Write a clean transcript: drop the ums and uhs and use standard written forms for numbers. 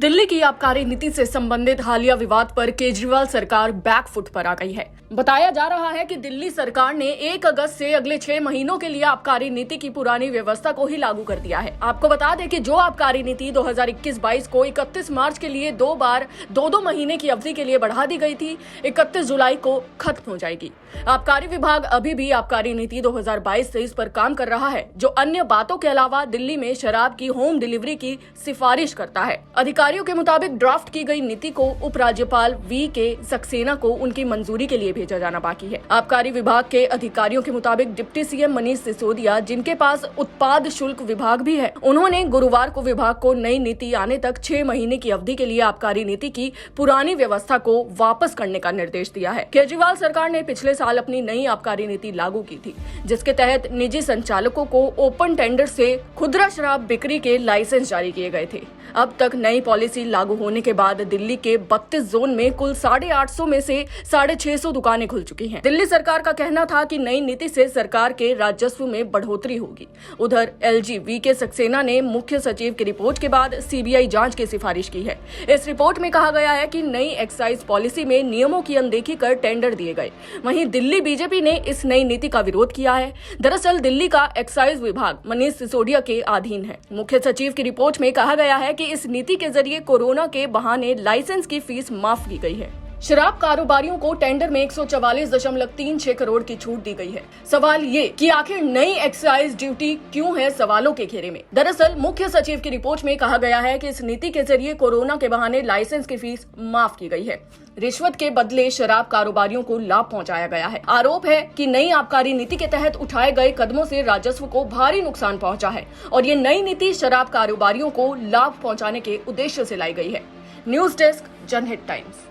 दिल्ली की आबकारी नीति से संबंधित हालिया विवाद पर केजरीवाल सरकार बैकफुट पर आ गई है। बताया जा रहा है कि दिल्ली सरकार ने 1 अगस्त से अगले 6 महीनों के लिए आबकारी नीति की पुरानी व्यवस्था को ही लागू कर दिया है। आपको बता दें कि जो आबकारी नीति 2021-22 को 31 मार्च के लिए 2 बार 2-2 महीने की अवधि के लिए बढ़ा दी गई थी, 31 जुलाई को खत्म हो जाएगी। आबकारी विभाग अभी भी आबकारी नीति 2022-23 पर काम कर रहा है, जो अन्य बातों के अलावा दिल्ली में शराब की होम डिलीवरी की सिफारिश करता है। अधिकारियों के मुताबिक ड्राफ्ट की गई नीति को उपराज्यपाल वी.के. सक्सेना को उनकी मंजूरी के लिए भेजा जाना बाकी है। आबकारी विभाग के अधिकारियों के मुताबिक डिप्टी सीएम मनीष सिसोदिया, जिनके पास उत्पाद शुल्क विभाग भी है, उन्होंने गुरुवार को विभाग को नई नीति आने तक 6 महीने की अवधि के लिए आबकारी नीति की पुरानी व्यवस्था को वापस करने का निर्देश दिया है। केजरीवाल सरकार ने पिछले साल अपनी नई आबकारी नीति लागू की थी, जिसके तहत निजी संचालकों को ओपन टेंडर से खुदरा शराब बिक्री के लाइसेंस जारी किए गए थे। अब तक नई पॉलिसी लागू होने के बाद दिल्ली के 32 जोन में कुल 850 में से 650 दुकानें खुल चुकी हैं। दिल्ली सरकार का कहना था कि नई नीति से सरकार के राजस्व में बढ़ोतरी होगी। उधर एलजी वी.के. सक्सेना ने मुख्य सचिव की रिपोर्ट के बाद सीबीआई जांच की सिफारिश की है। इस रिपोर्ट में कहा गया है कि नई एक्साइज पॉलिसी में नियमों की अनदेखी कर टेंडर दिए गए। वहीं दिल्ली बीजेपी ने इस नई नीति का विरोध किया है। दरअसल दिल्ली का एक्साइज विभाग मनीष सिसोदिया के अधीन है। मुख्य सचिव की रिपोर्ट में कहा गया है कि इस नीति के जरिए कोरोना के बहाने लाइसेंस की फीस माफ की गई है। शराब कारोबारियों को टेंडर में 144.36 करोड़ की छूट दी गई है। सवाल ये कि आखिर नई एक्साइज ड्यूटी क्यों है सवालों के घेरे में। दरअसल मुख्य सचिव की रिपोर्ट में कहा गया है कि इस नीति के जरिए कोरोना के बहाने लाइसेंस की फीस माफ की गई है। रिश्वत के बदले शराब कारोबारियों को लाभ पहुंचाया गया है। आरोप है कि नई आबकारी नीति के तहत उठाए गए कदमों से राजस्व को भारी नुकसान पहुंचा है और ये नई नीति शराब कारोबारियों को लाभ पहुंचाने के उद्देश्य से लाई गई है। न्यूज डेस्क, जनहित टाइम्स।